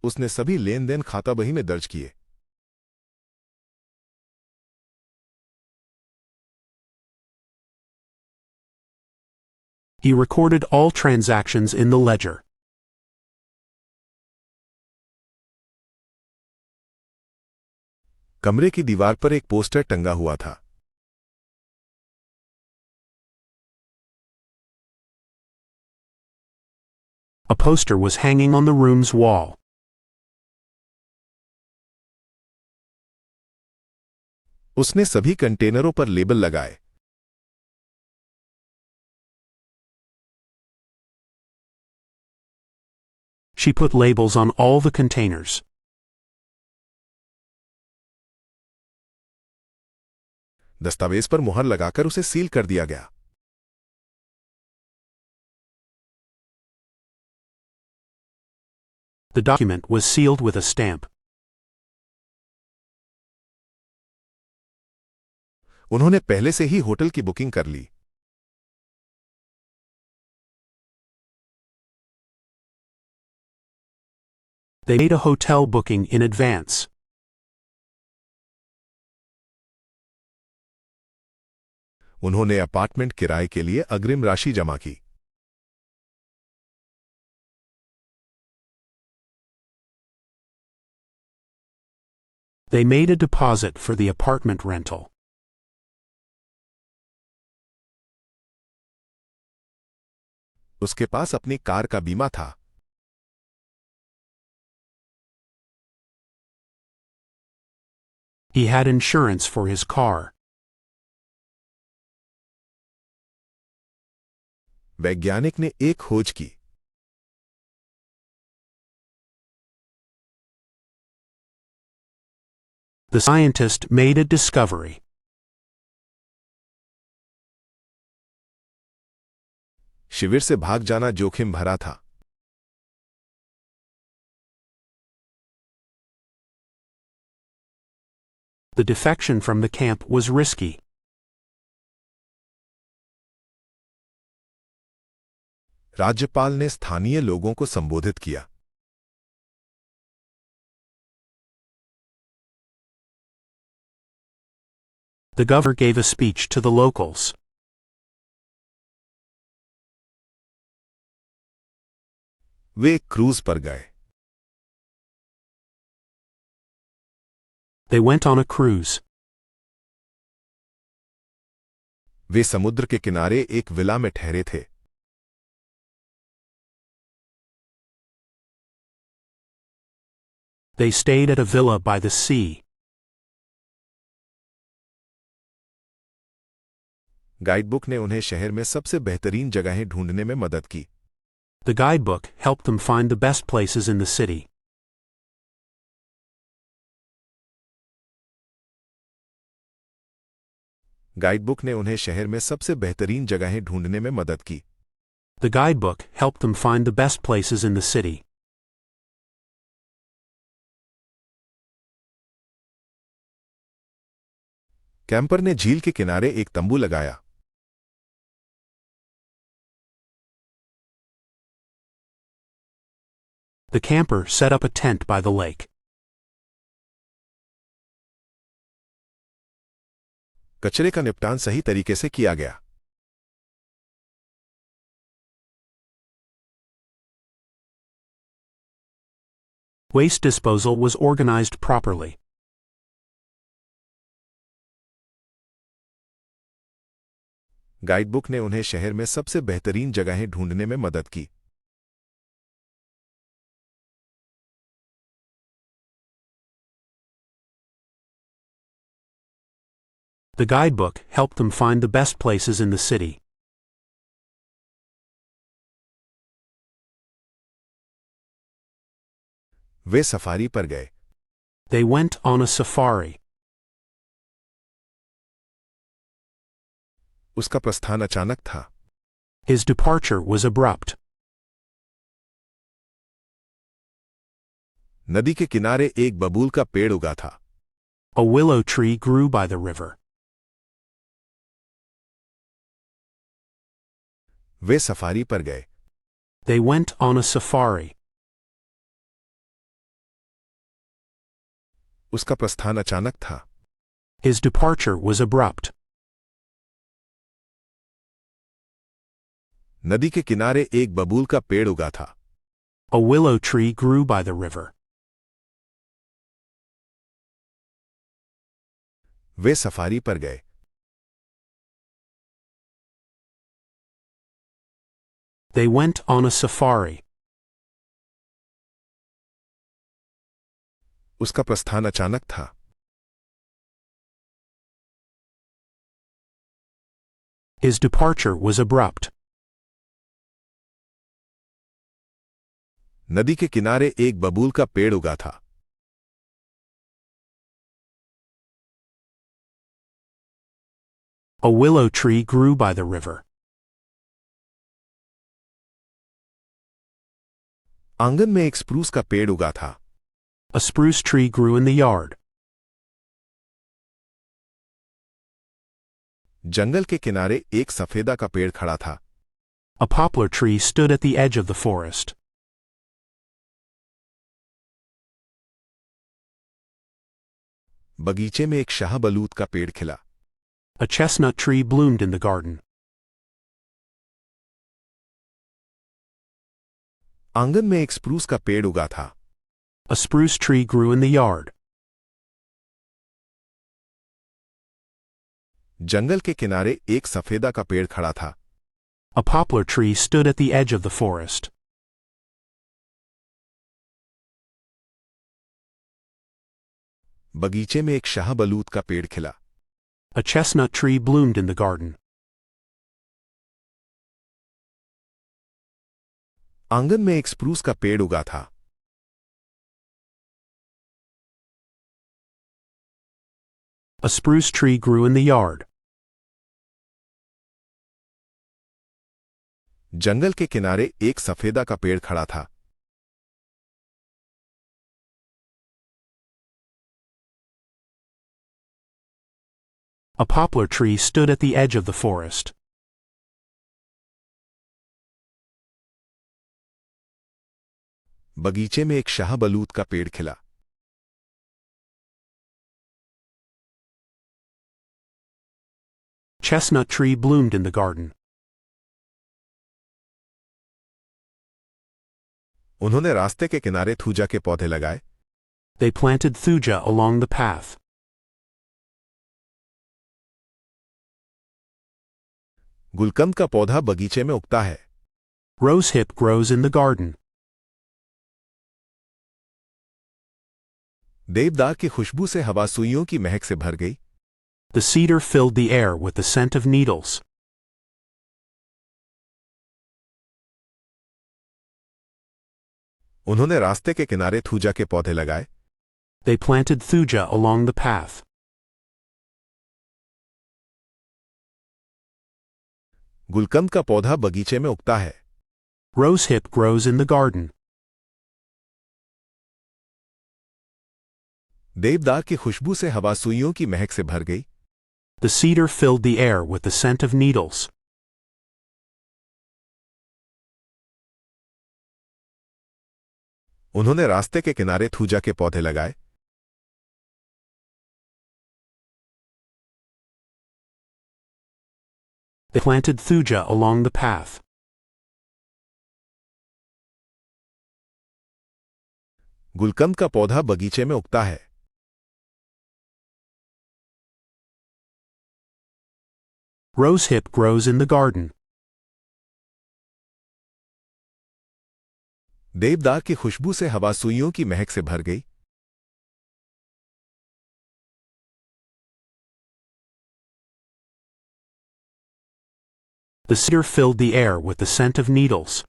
उसने सभी लेन देन खाता बही में दर्ज किए। He recorded all transactions in the ledger. कमरे की दीवार पर एक पोस्टर टंगा हुआ था। A poster was hanging on the room's wall. उसने सभी कंटेनरों पर लेबल लगाए। She put labels on all the containers. दस्तावेज पर मुहर लगाकर उसे सील कर दिया गया। The document was sealed with a stamp. उन्होंने पहले से ही होटल की बुकिंग कर ली। They made a hotel booking in advance. उन्होंने अपार्टमेंट किराए के लिए अग्रिम राशि जमा की। They made a deposit for the apartment rental. उसके पास अपनी कार का बीमा था। He had insurance for his car. वैज्ञानिक ने एक खोज की। The scientist made a discovery. शिविर से भाग जाना जोखिम भरा था। The defection from the camp was risky. राज्यपाल ने स्थानीय लोगों को संबोधित किया। The governor gave a speech to the locals. वे एक क्रूज पर गए। They went on a cruise. वे समुद्र के किनारे एक विला में ठहरे थे। They stayed at a villa by the sea. Guidebook ने उन्हें शहर में सबसे बेहतरीन जगहें ढूंढने में मदद की। The guidebook helped them find the best places in the city. Guidebook ने उन्हें शहर में सबसे बेहतरीन जगहें ढूंढने में मदद की। The guidebook helped them find the best places in the city. Camper ने झील के किनारे एक तंबू लगाया। The camper set up a tent by the lake. कचरे का निपटान सही तरीके से किया गया। Waste disposal was organized properly. Guidebook ने उन्हें शहर में सबसे बेहतरीन जगहें ढूंढने में मदद की। The guidebook helped them find the best places in the city. Way safari पर गए। They went on a safari. उसका प्रस्थान अचानक था। His departure was abrupt. नदी के किनारे एक बबूल का पेड़ उगा था। A willow tree grew by the river. Way safari पर गए। They went on a safari. उसका प्रस्थान अचानक था। His departure was abrupt. नदी के किनारे एक बबूल का पेड़ उगा था। A willow tree grew by the river. Way safari पर गए। They went on a safari. उसका प्रस्थान अचानक था। His departure was abrupt. नदी के किनारे एक बबूल का पेड़ उगा था। A willow tree grew by the river. आंगन में एक स्प्रूस का पेड़ उगा था। A spruce tree grew in the yard. जंगल के किनारे एक सफेदा का पेड़ खड़ा था। A poplar tree stood at the edge of the forest. बगीचे में एक शाहबलूत का पेड़ खिला। A chestnut tree bloomed in the garden. आंगन में एक स्प्रूस का पेड़ उगा था। A spruce tree grew in the yard. जंगल के किनारे एक सफेदा का पेड़ खड़ा था। A poplar tree stood at the edge of the forest. बगीचे में एक शाहबलूत का पेड़ खिला। A chestnut tree bloomed in the garden. आंगन में एक स्प्रूस का पेड़ उगा था। A spruce tree grew in the yard. जंगल के किनारे एक सफेदा का पेड़ खड़ा था। A poplar tree stood at the edge of the forest. बगीचे में एक शाहबलूत का पेड़ खिला। Chestnut tree bloomed in the garden. उन्होंने रास्ते के किनारे थूजा के पौधे लगाए। They planted thuja along the path. गुलकंद का पौधा बगीचे में उगता है। Rosehip grows in the garden. देवदार की खुशबू से हवा सुइयों की महक से भर गई। The cedar filled the air with the scent of needles. उन्होंने रास्ते के किनारे थूजा के पौधे लगाए। They planted thuja along the path. गुलकंद का पौधा बगीचे में उगता है। Rosehip grows in the garden. देवदार की खुशबू से हवा सुइयों की महक से भर गई। The cedar filled the air with the scent of needles. उन्होंने रास्ते के किनारे थूजा के पौधे लगाए। They planted thuja along the path. गुलकंद का पौधा बगीचे में उगता है। Rosehip grows in the garden. देवदार की खुशबू से हवा सुइयों की महक से भर गई। The cedar filled the air with the scent of needles.